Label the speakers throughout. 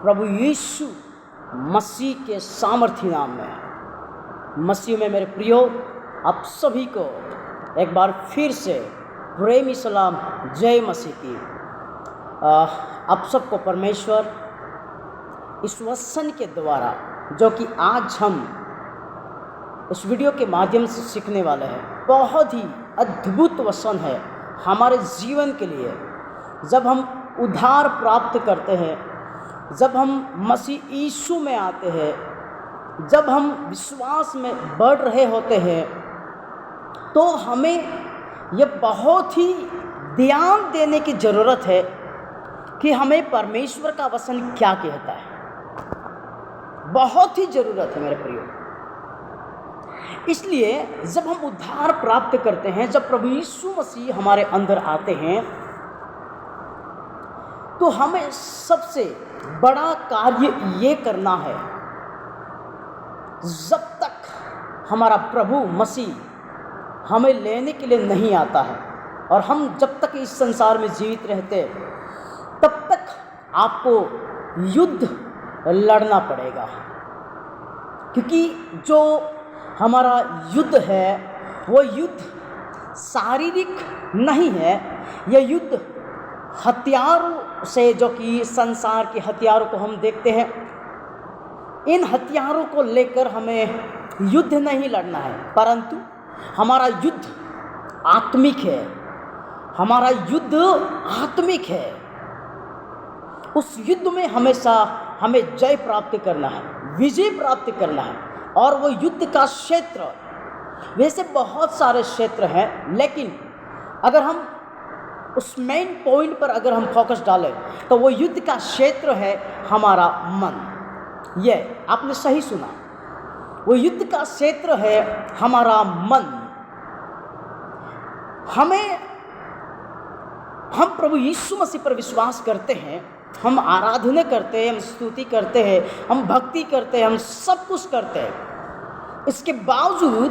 Speaker 1: प्रभु यीशु मसीह के सामर्थी नाम में, मसीह में मेरे प्रियो, आप सभी को एक बार फिर से प्रेमी सलाम, जय मसीह की। आप सबको परमेश्वर इस वचन के द्वारा जो कि आज हम इस वीडियो के माध्यम से सीखने वाले हैं, बहुत ही अद्भुत वचन है हमारे जीवन के लिए। जब हम उद्धार प्राप्त करते हैं, जब हम मसीह यीशु में आते हैं, जब हम विश्वास में बढ़ रहे होते हैं, तो हमें यह बहुत ही ध्यान देने की ज़रूरत है कि हमें परमेश्वर का वचन क्या कहता है। बहुत ही ज़रूरत है मेरे प्रियो। इसलिए जब हम उद्धार प्राप्त करते हैं, जब प्रभु यीशु मसीह हमारे अंदर आते हैं, तो हमें सबसे बड़ा कार्य ये करना है, जब तक हमारा प्रभु मसीह हमें लेने के लिए नहीं आता है और हम जब तक इस संसार में जीवित रहते, तब तक आपको युद्ध लड़ना पड़ेगा। क्योंकि जो हमारा युद्ध है वो युद्ध शारीरिक नहीं है, यह युद्ध हथियारों से, जो कि संसार के हथियारों को हम देखते हैं, इन हथियारों को लेकर हमें युद्ध नहीं लड़ना है, परंतु हमारा युद्ध आत्मिक है। हमारा युद्ध आत्मिक है। उस युद्ध में हमेशा हमें जय प्राप्त करना है, विजय प्राप्त करना है। और वो युद्ध का क्षेत्र, वैसे बहुत सारे क्षेत्र हैं, लेकिन अगर हम उस मेन पॉइंट पर अगर हम फोकस डालें, तो वो युद्ध का क्षेत्र है हमारा मन। ये आपने सही सुना, वो युद्ध का क्षेत्र है हमारा मन। हम प्रभु यीशु मसीह पर विश्वास करते हैं, हम आराधना करते हैं, हम स्तुति करते हैं, हम भक्ति करते हैं, हम सब कुछ करते हैं। इसके बावजूद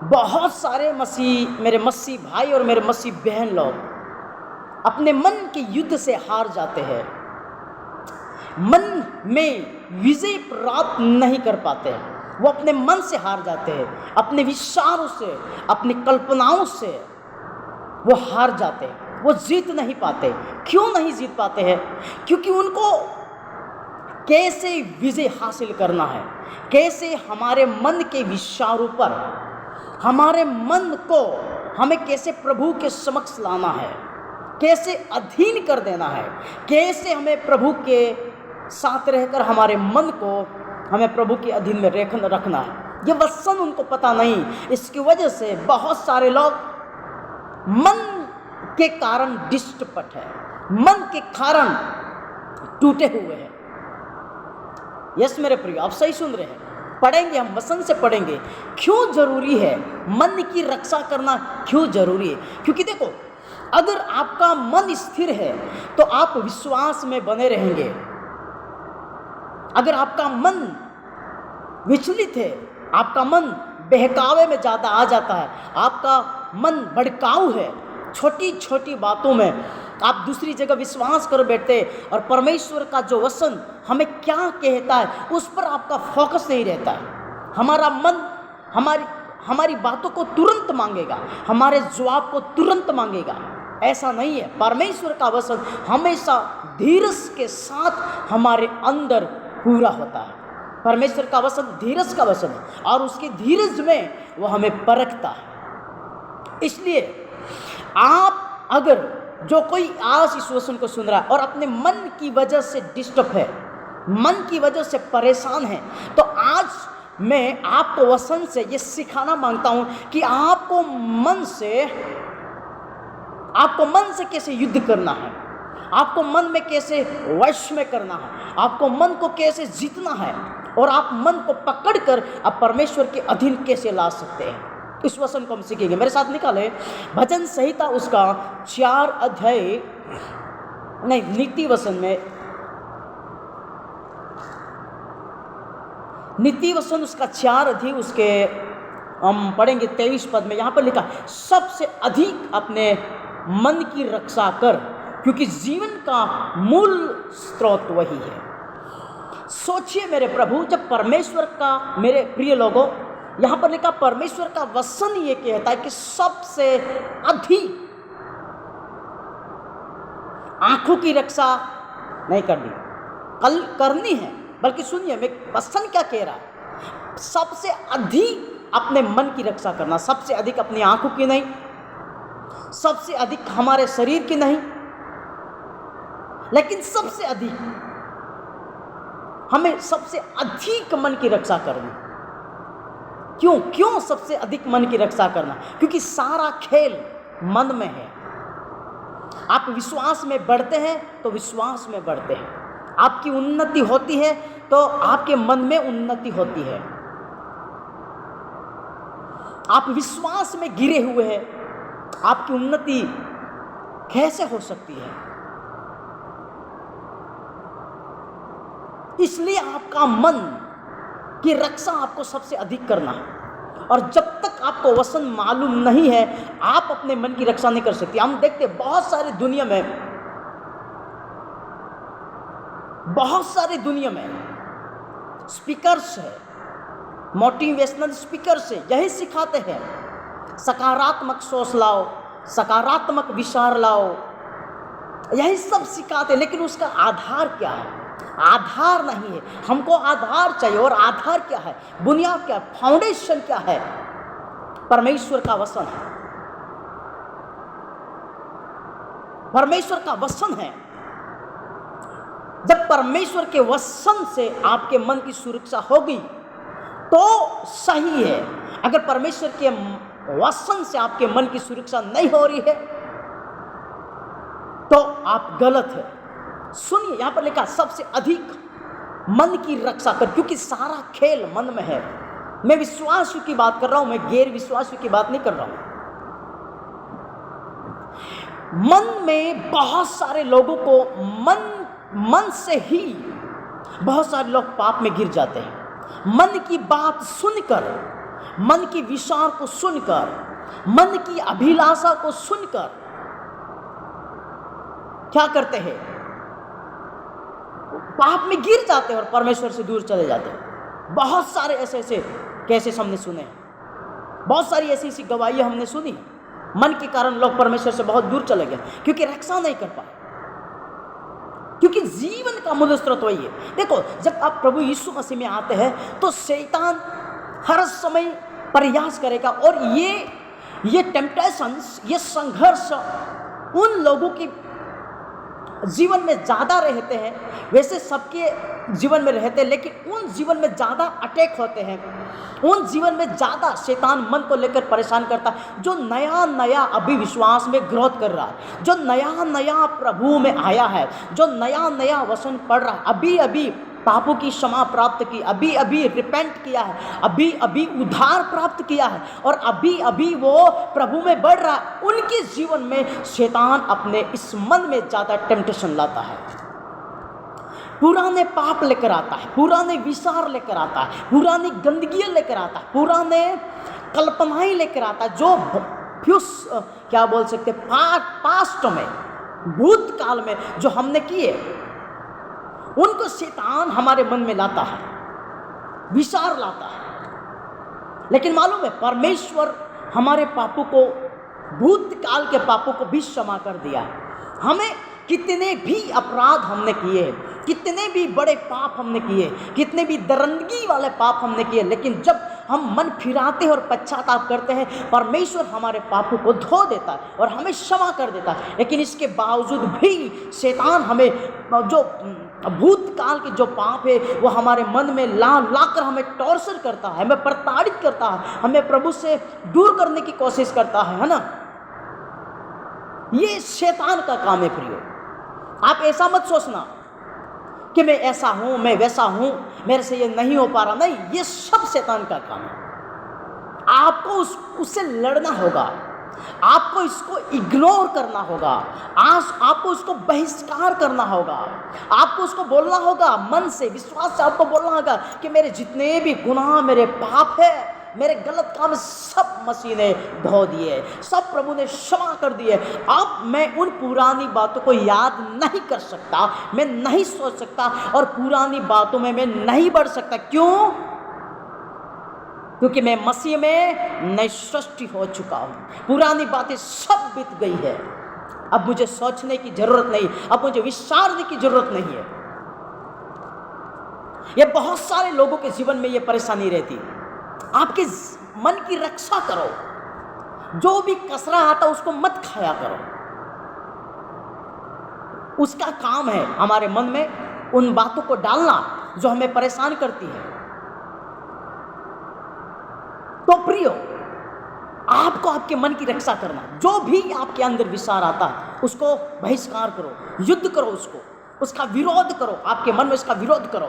Speaker 1: बहुत सारे मेरे मसीह भाई और मेरे मसीह बहन लोग अपने मन के युद्ध से हार जाते हैं, मन में विजय प्राप्त नहीं कर पाते हैं। वो अपने मन से हार जाते हैं, अपने विचारों से, अपनी कल्पनाओं से वो हार जाते हैं, वो जीत नहीं पाते। क्यों नहीं जीत पाते हैं? क्योंकि उनको कैसे विजय हासिल करना है, कैसे हमारे मन के विचारों पर, हमारे मन को हमें कैसे प्रभु के समक्ष लाना है, कैसे अधीन कर देना है, कैसे हमें प्रभु के साथ रहकर हमारे मन को हमें प्रभु के अधीन में रखना है। ये वचन उनको पता नहीं। इसकी वजह से बहुत सारे लोग मन के कारण डिस्टर्ब है, मन के कारण टूटे हुए हैं। यस मेरे प्रिय, आप सही सुन रहे हैं। पढ़ेंगे, हम वचन से पढ़ेंगे। क्यों जरूरी है मन की रक्षा करना? क्यों जरूरी है? क्योंकि देखो, अगर आपका मन स्थिर है तो आप विश्वास में बने रहेंगे। अगर आपका मन विचलित है, आपका मन बहकावे में ज़्यादा आ जाता है, आपका मन भड़काऊ है, छोटी छोटी बातों में आप दूसरी जगह विश्वास कर बैठते, और परमेश्वर का जो वचन हमें क्या कहता है उस पर आपका फोकस नहीं रहता है। हमारा मन हमारी बातों को तुरंत मांगेगा, हमारे जवाब को तुरंत मांगेगा। ऐसा नहीं है। परमेश्वर का वचन हमेशा धीरज के साथ हमारे अंदर पूरा होता है। परमेश्वर का वचन धीरज का वचन है, और उसके धीरज में वो हमें परखता है। इसलिए आप अगर जो कोई आज इस वचन को सुन रहा है और अपने मन की वजह से डिस्टर्ब है, मन की वजह से परेशान है, तो आज मैं आपको वचन से ये सिखाना मांगता हूं कि आपको मन से कैसे युद्ध करना है, आपको मन में कैसे वश में करना है, आपको मन को कैसे जीतना है, और आप मन को पकड़कर आप परमेश्वर के अधीन कैसे ला सकते हैं। इस वचन को हम सीखेंगे। मेरे साथ निकाले भजन संहिता उसका 4 अध्याय, नहीं, नीति वचन में, नीति वचन उसका 4 अध्याय, उसके हम पढ़ेंगे 23 पद में। यहाँ पर लिखा, सबसे अधिक अपने मन की रक्षा कर, क्योंकि जीवन का मूल स्रोत वही है। सोचिए मेरे प्रभु, जब परमेश्वर का, मेरे प्रिय लोगों, यहां पर लिखा परमेश्वर का वचन ये कहता है कि सबसे अधिक आंखों की रक्षा नहीं करनी, कल करनी है, बल्कि सुनिए मैं वचन क्या कह रहा है, सबसे अधिक अपने मन की रक्षा करना, सबसे अधिक अपनी आंखों की नहीं, सबसे अधिक हमारे शरीर की नहीं, लेकिन सबसे अधिक हमें सबसे अधिक मन की रक्षा करनी। क्यों सबसे अधिक मन की रक्षा करना? क्योंकि सारा खेल मन में है। आप विश्वास में बढ़ते हैं तो विश्वास में बढ़ते हैं, आपकी उन्नति होती है तो आपके मन में उन्नति होती है। आप विश्वास में गिरे हुए हैं, आपकी उन्नति कैसे हो सकती है? इसलिए आपका मन की रक्षा आपको सबसे अधिक करना है। और जब तक आपको वचन मालूम नहीं है, आप अपने मन की रक्षा नहीं कर सकते। हम देखते बहुत सारी दुनिया में स्पीकर्स है, मोटिवेशनल स्पीकर्स है, यही सिखाते हैं सकारात्मक सोच लाओ, सकारात्मक विचार लाओ, यही सब सिखाते हैं। लेकिन उसका आधार क्या है? आधार नहीं है। हमको आधार चाहिए, और आधार क्या है? बुनियाद क्या है? फाउंडेशन क्या है? परमेश्वर का वचन है। परमेश्वर का वचन है। जब परमेश्वर के वचन से आपके मन की सुरक्षा होगी तो सही है। अगर परमेश्वर के वचन से आपके मन की सुरक्षा नहीं हो रही है तो आप गलत है। सुनिए, यहां पर लिखा सबसे अधिक मन की रक्षा कर, क्योंकि सारा खेल मन में है। मैं विश्वासियों की बात कर रहा हूं, मैं गैर विश्वासियों की बात नहीं कर रहा हूं। मन में बहुत सारे लोगों को मन से ही बहुत सारे लोग पाप में गिर जाते हैं। मन की बात सुनकर, मन की विचार को सुनकर, मन की अभिलाषा को सुनकर क्या करते हैं? पाप में गिर जाते हैं और परमेश्वर से दूर चले जाते हैं। बहुत सारे ऐसे केसेस हमने सुने हैं, बहुत सारी ऐसी गवाहियां हमने सुनी। मन के कारण लोग परमेश्वर से बहुत दूर चले गए क्योंकि रक्षा नहीं कर पाए, क्योंकि जीवन का मूल स्रोत वही है। देखो, जब आप प्रभु यीशु मसीह में आते हैं तो शैतान हर समय प्रयास करेगा, और ये टेम्पटेशंस, ये संघर्ष उन लोगों की जीवन में ज़्यादा रहते हैं। वैसे सबके जीवन में रहते हैं, लेकिन उन जीवन में ज़्यादा अटैक होते हैं, उन जीवन में ज़्यादा शैतान मन को लेकर परेशान करता है। जो नया अभी विश्वास में ग्रोथ कर रहा है, जो नया प्रभु में आया है, जो नया वचन पढ़ रहा है, अभी पापों की क्षमा प्राप्त की, अभी रिपेंट किया है, अभी उद्धार प्राप्त किया है, और अभी वो प्रभु में बढ़ रहा है, उनके जीवन में शैतान अपने इस मन में ज़्यादा टेम्पटेशन लाता है। पुराने पाप लेकर आता है, पुराने विचार लेकर आता है, पुरानी गंदगी लेकर आता है, पुराने कल्पनाएं लेकर आता है, जो क्या बोल सकते, पास्ट में, भूतकाल में जो हमने किए, उनको शैतान हमारे मन में लाता है, विचार लाता है। लेकिन मालूम है, परमेश्वर हमारे पापों को, भूतकाल के पापों को भी क्षमा कर दिया है। हमें कितने भी अपराध हमने किए हैं, कितने भी बड़े पाप हमने किए, कितने भी दरंदगी वाले पाप हमने किए, लेकिन जब हम मन फिराते हैं और पश्चाताप करते हैं, परमेश्वर हमारे पापों को धो देता है और हमें क्षमा कर देता है। लेकिन इसके बावजूद भी शैतान हमें जो भूतकाल के जो पाप है वो हमारे मन में लाकर हमें टॉर्चर करता है, हमें प्रताड़ित करता है, हमें प्रभु से दूर करने की कोशिश करता है ना। ये शैतान का काम है प्रियो। आप ऐसा मत सोचना कि मैं ऐसा हूं, मैं वैसा हूं, मेरे से ये नहीं हो पा रहा। नहीं, ये सब शैतान का काम है। आपको उससे लड़ना होगा, आपको इसको इग्नोर करना होगा, आपको उसको बहिष्कार करना होगा, आपको उसको बोलना होगा मन से, विश्वास से आपको बोलना होगा कि मेरे जितने भी गुनाह, मेरे पाप है, मेरे गलत काम सब मसीह ने धो दिए, सब प्रभु ने क्षमा कर दिए। अब मैं उन पुरानी बातों को याद नहीं कर सकता, मैं नहीं सोच सकता और पुरानी बातों में मैं नहीं बढ़ सकता। क्यों? क्योंकि मैं मसीह में नई सृष्टि हो चुका हूं। पुरानी बातें सब बीत गई है। अब मुझे सोचने की जरूरत नहीं, अब मुझे विचारने की जरूरत नहीं है। ये बहुत सारे लोगों के जीवन में ये परेशानी रहती। आपके मन की रक्षा करो, जो भी कसरा आता उसको मत खाया करो। उसका काम है हमारे मन में उन बातों को डालना जो हमें परेशान करती है। तो प्रियो, आपको आपके मन की रक्षा करना, जो भी आपके अंदर विचार आता है उसको बहिष्कार करो, युद्ध करो, उसका विरोध करो। आपके मन में उसका विरोध करो।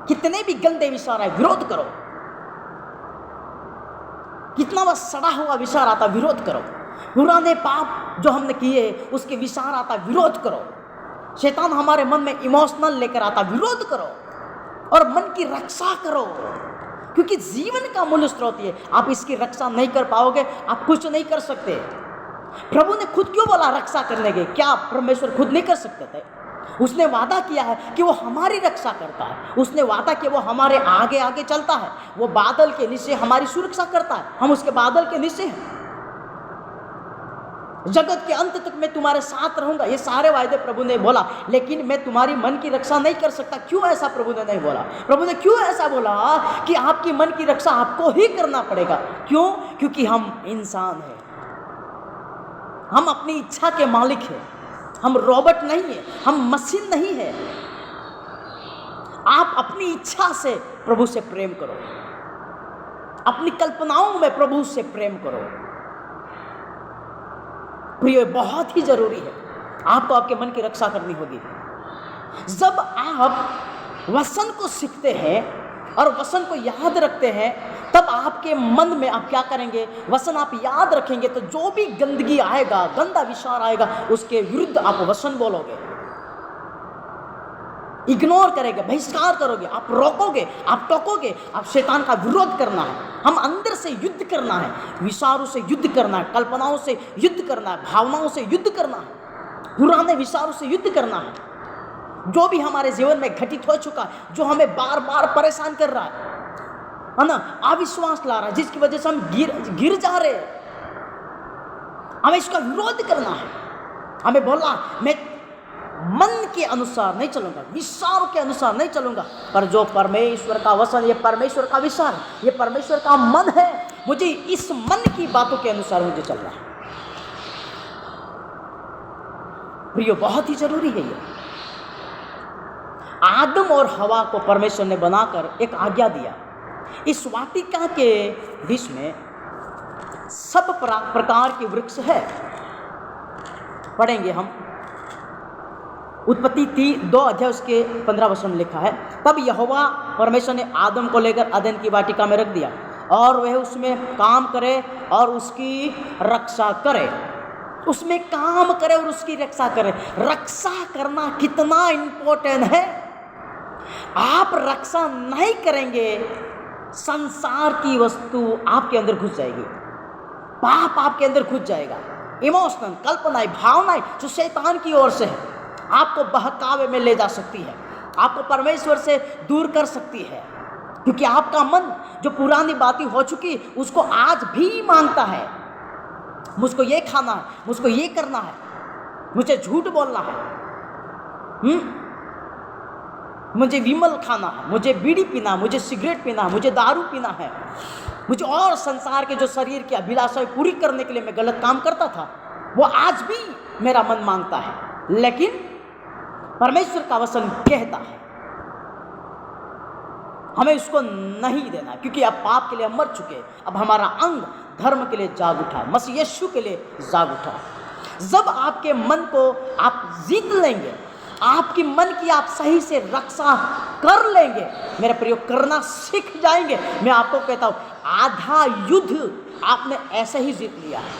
Speaker 1: कितने भी गंदे विचार आए, विरोध करो। कितना वह सड़ा हुआ विचार आता, विरोध करो। पुराने पाप जो हमने किए उसके विचार आता, विरोध करो। शैतान हमारे मन में इमोशनल लेकर आता, विरोध करो और मन की रक्षा करो, क्योंकि जीवन का मूल स्रोत है। आप इसकी रक्षा नहीं कर पाओगे, आप कुछ नहीं कर सकते। प्रभु ने खुद क्यों बोला रक्षा करने के? क्या परमेश्वर खुद नहीं कर सकते थे? उसने वादा किया है कि वो हमारी रक्षा करता है। उसने वादा किया वो हमारे आगे आगे चलता है। वो बादल के नीचे हमारी सुरक्षा करता है, हम उसके बादल के नीचे हैं। जगत के अंत तक मैं तुम्हारे साथ रहूंगा, ये सारे वायदे प्रभु ने बोला। लेकिन मैं तुम्हारी मन की रक्षा नहीं कर सकता। क्यों ऐसा प्रभु ने नहीं बोला? प्रभु ने क्यों ऐसा बोला कि आपकी मन की रक्षा आपको ही करना पड़ेगा? क्यों? क्योंकि हम इंसान हैं, हम अपनी इच्छा के मालिक हैं। हम रोबोट नहीं है, हम मशीन नहीं है। आप अपनी इच्छा से प्रभु से प्रेम करो, अपनी कल्पनाओं में प्रभु से प्रेम करो। प्रिय, बहुत ही जरूरी है, आपको आपके मन की रक्षा करनी होगी। जब आप वचन को सीखते हैं और वचन को याद रखते हैं, तब आपके मन में आप क्या करेंगे? वचन आप याद रखेंगे तो जो भी गंदगी आएगा, गंदा विचार आएगा, उसके विरुद्ध आप वचन बोलोगे, इग्नोर करेंगे, बहिष्कार करोगे, आप रोकोगे, आप टोकोगे। आप शैतान का विरोध करना है। हम अंदर से युद्ध करना है, विचारों से युद्ध करना है, कल्पनाओं से युद्ध करना है, भावनाओं से युद्ध करना है, पुराने विचारों से युद्ध करना है। जो भी हमारे जीवन में घटित हो चुका है, जो हमें बार बार परेशान कर रहा है ना, अविश्वास ला रहा है, जिसकी वजह से हम गिर जा रहे हैं, हमें इसका विरोध करना है। हमें बोलना, मैं मन के अनुसार नहीं चलूंगा, विचारों के अनुसार नहीं चलूंगा, पर जो परमेश्वर का वचन, ये परमेश्वर का विचार, ये परमेश्वर का मन है, मुझे इस मन की बातों के अनुसार मुझे चलना है। प्रियो, बहुत ही जरूरी है ये। आदम और हवा को परमेश्वर ने बनाकर एक आज्ञा दिया। इस वाटिका के बीच में सब प्रकार के वृक्ष है। पढ़ेंगे हम उत्पत्ति 2 अध्याय उसके 15 वचन में लिखा है, तब यहोवा परमेश्वर ने आदम को लेकर अदन की वाटिका में रख दिया और वह उसमें काम करे और उसकी रक्षा करे। उसमें काम करे और उसकी रक्षा करे। रक्षा करना कितना इंपॉर्टेंट है। आप रक्षा नहीं करेंगे, संसार की वस्तु आपके अंदर घुस जाएगी, पाप आपके अंदर घुस जाएगा। इमोशनल, कल्पनाएं, भावनाएं जो शैतान की ओर से है, आपको बहकावे में ले जा सकती है, आपको परमेश्वर से दूर कर सकती है। क्योंकि आपका मन जो पुरानी बातें हो चुकी उसको आज भी मांगता है, मुझको ये खाना है, मुझको ये करना है, मुझे झूठ बोलना है, मुझे विमल खाना है, मुझे बीड़ी पीना, मुझे सिगरेट पीना, मुझे दारू पीना है, मुझे और संसार के जो शरीर की अभिलाषाएं पूरी करने के लिए मैं गलत काम करता था, वो आज भी मेरा मन मांगता है। लेकिन परमेश्वर का वचन कहता है हमें उसको नहीं देना, क्योंकि अब पाप के लिए हम मर चुके। अब हमारा अंग धर्म के लिए जाग उठा है, मसीह यीशु के लिए जाग उठा है। जब आपके मन को आप जीत लेंगे, आपकी मन की आप सही से रक्षा कर लेंगे, मेरा प्रयोग करना सीख जाएंगे, मैं आपको कहता हूं आधा युद्ध आपने ऐसे ही जीत लिया है।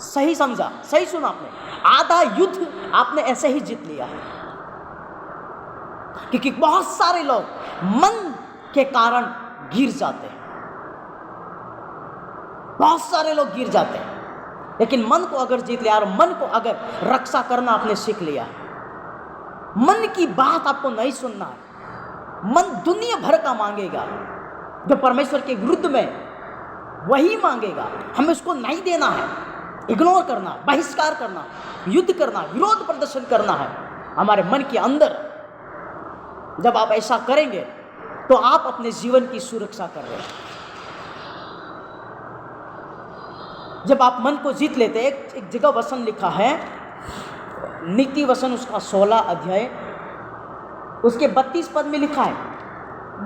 Speaker 1: सही समझा, सही सुना आपने, आधा युद्ध आपने ऐसे ही जीत लिया है। क्योंकि बहुत सारे लोग मन के कारण गिर जाते हैं, बहुत सारे लोग गिर जाते हैं। लेकिन मन को अगर जीत लिया और मन को अगर रक्षा करना आपने सीख लिया, मन की बात आपको नहीं सुनना है। मन दुनिया भर का मांगेगा, जो परमेश्वर के विरुद्ध में वही मांगेगा, हमें उसको नहीं देना है। इग्नोर करना, बहिष्कार करना, युद्ध करना, विरोध प्रदर्शन करना है हमारे मन के अंदर। जब आप ऐसा करेंगे तो आप अपने जीवन की सुरक्षा कर रहे हैं। जब आप मन को जीत लेते हैं, एक जगह वचन लिखा है, नीति वचन उसका 16 अध्याय उसके 32 पद में लिखा है,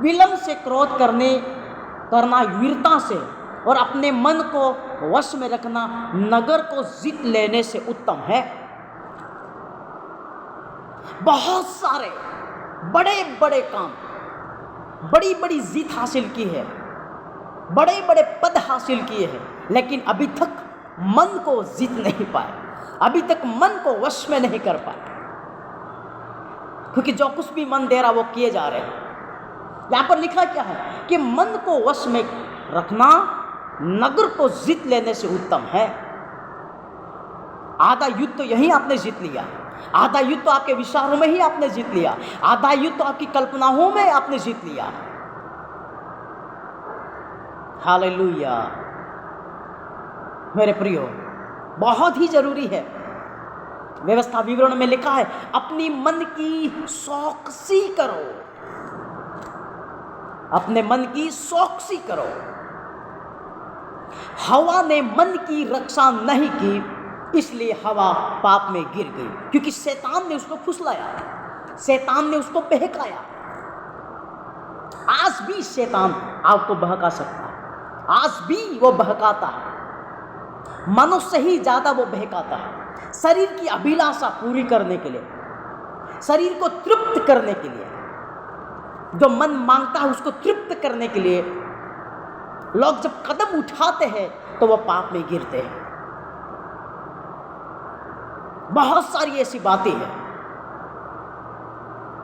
Speaker 1: विलंब से क्रोध करना वीरता से और अपने मन को वश में रखना नगर को जीत लेने से उत्तम है। बहुत सारे बड़े बड़े काम, बड़ी बड़ी जीत हासिल की है, बड़े बड़े पद हासिल किए हैं, लेकिन अभी तक मन को जीत नहीं पाए, अभी तक मन को वश में नहीं कर पाए, क्योंकि जो कुछ भी मन दे रहा वो किए जा रहे हैं। यहां पर लिखा क्या है कि मन को वश में रखना नगर को जीत लेने से उत्तम है। आधा युद्ध तो यही आपने जीत लिया, आधा युद्ध तो आपके विचारों में ही आपने जीत लिया, आधा युद्ध तो आपकी कल्पनाओं में आपने जीत लिया। हालेलुया। मेरे प्रियो, बहुत ही जरूरी है। व्यवस्था विवरण में लिखा है, अपनी मन की चौकसी करो, अपने मन की चौकसी करो। हवा ने मन की रक्षा नहीं की, इसलिए हवा पाप में गिर गई, क्योंकि शैतान ने उसको फुसलाया, शैतान ने उसको बहकाया। आज भी शैतान आपको बहका सकता है, आज भी वो बहकाता है, मनुष्य ही ज्यादा वो बहकाता है। शरीर की अभिलाषा पूरी करने के लिए, शरीर को तृप्त करने के लिए, जो मन मांगता है उसको तृप्त करने के लिए लोग जब कदम उठाते हैं तो वह पाप में गिरते हैं। बहुत सारी ऐसी बातें हैं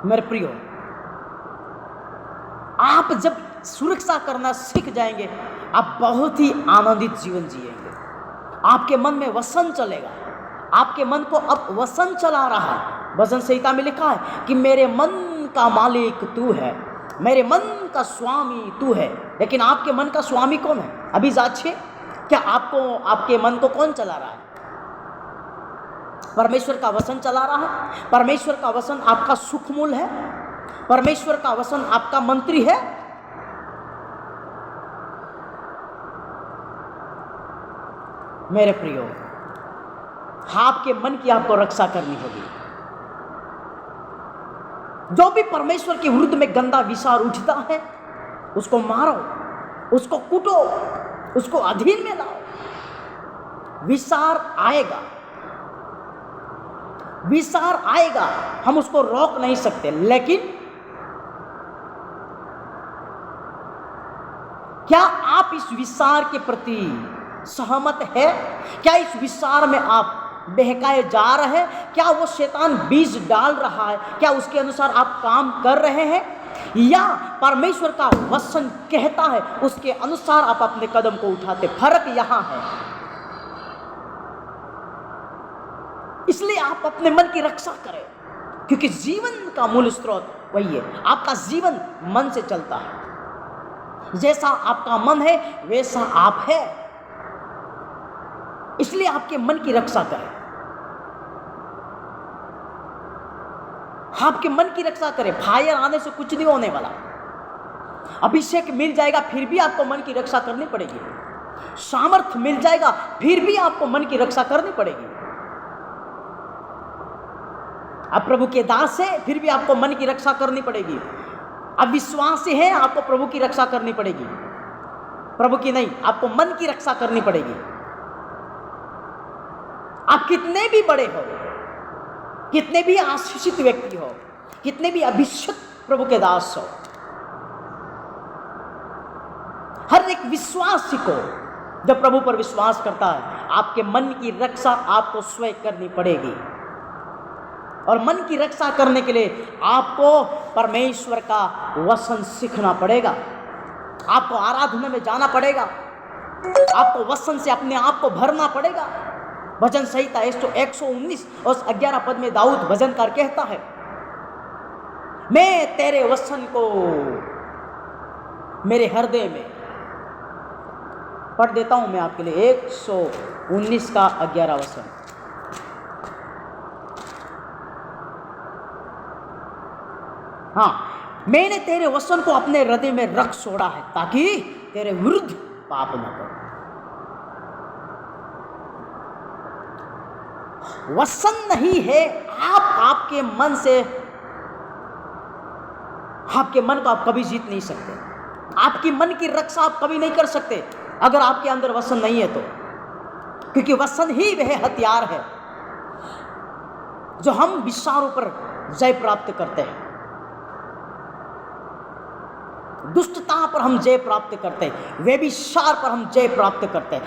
Speaker 1: मेरे प्रियो। आप जब सुरक्षा करना सीख जाएंगे, आप बहुत ही आनंदित जीवन जिएंगे। आपके मन में वसन चलेगा, आपके मन को अब वसन चला रहा है। भजन संहिता में लिखा है कि मेरे मन का मालिक तू है, मेरे मन का स्वामी तू है। लेकिन आपके मन का स्वामी कौन है? अभी जांचिए, क्या आपके मन को कौन चला रहा है? परमेश्वर का वचन चला रहा है। परमेश्वर का वचन आपका सुखमूल है, परमेश्वर का वचन आपका मंत्री है। मेरे प्रियो, आपके मन की आपको रक्षा करनी होगी। जो भी परमेश्वर के विरुद्ध में गंदा विचार उठता है उसको मारो, उसको कूटो, उसको अधीन में लाओ। विचार आएगा, विचार आएगा, हम उसको रोक नहीं सकते, लेकिन क्या आप इस विचार के प्रति सहमत है? क्या इस विचार में आप बहकाए जा रहे हैं? क्या वो शैतान बीज डाल रहा है, क्या उसके अनुसार आप काम कर रहे हैं, या परमेश्वर का वचन कहता है उसके अनुसार आप अपने कदम को उठाते? फर्क यहां है। इसलिए आप अपने मन की रक्षा करें, क्योंकि जीवन का मूल स्रोत वही है। आपका जीवन मन से चलता है, जैसा आपका मन है वैसा आप है। इसलिए आपके मन की रक्षा करें, आपके मन की रक्षा करें। फायर आने से कुछ नहीं होने वाला, अभिषेक मिल जाएगा फिर भी आपको मन की रक्षा करनी पड़ेगी, सामर्थ्य मिल जाएगा फिर भी आपको मन की रक्षा करनी पड़ेगी। आप प्रभु के दास हैं फिर भी आपको मन की रक्षा करनी पड़ेगी। आप विश्वासी हैं, आपको प्रभु की रक्षा करनी पड़ेगी, प्रभु की नहीं, आपको मन की रक्षा करनी पड़ेगी। आप कितने भी बड़े हो, कितने भी आशीषित व्यक्ति हो, कितने भी अभिषिक्त प्रभु के दास हो, हर एक विश्वासी को जब प्रभु पर विश्वास करता है, आपके मन की रक्षा आपको स्वयं करनी पड़ेगी। और मन की रक्षा करने के लिए आपको परमेश्वर का वचन सीखना पड़ेगा। आपको आराधना में जाना पड़ेगा, आपको वसन से अपने आप को भरना पड़ेगा। भजन संहिता 119 और 11 पद में दाऊद भजनकार कहता है, मैं तेरे वसन को मेरे हृदय में, पढ़ देता हूं मैं आपके लिए 119 का 11 वसन। हाँ, मैंने तेरे वसन को अपने हृदय में रख छोड़ा है ताकि तेरे विरुद्ध पाप न करूं। वसन नहीं है, आपके मन से, आपके मन को आप कभी जीत नहीं सकते। आपकी मन की रक्षा आप कभी नहीं कर सकते अगर आपके अंदर वसन नहीं है तो, क्योंकि वसन ही वह हथियार है जो हम विचारों पर जय प्राप्त करते हैं, दुष्टता पर हम जय प्राप्त करते हैं, व्यभिचार पर हम जय प्राप्त करते हैं,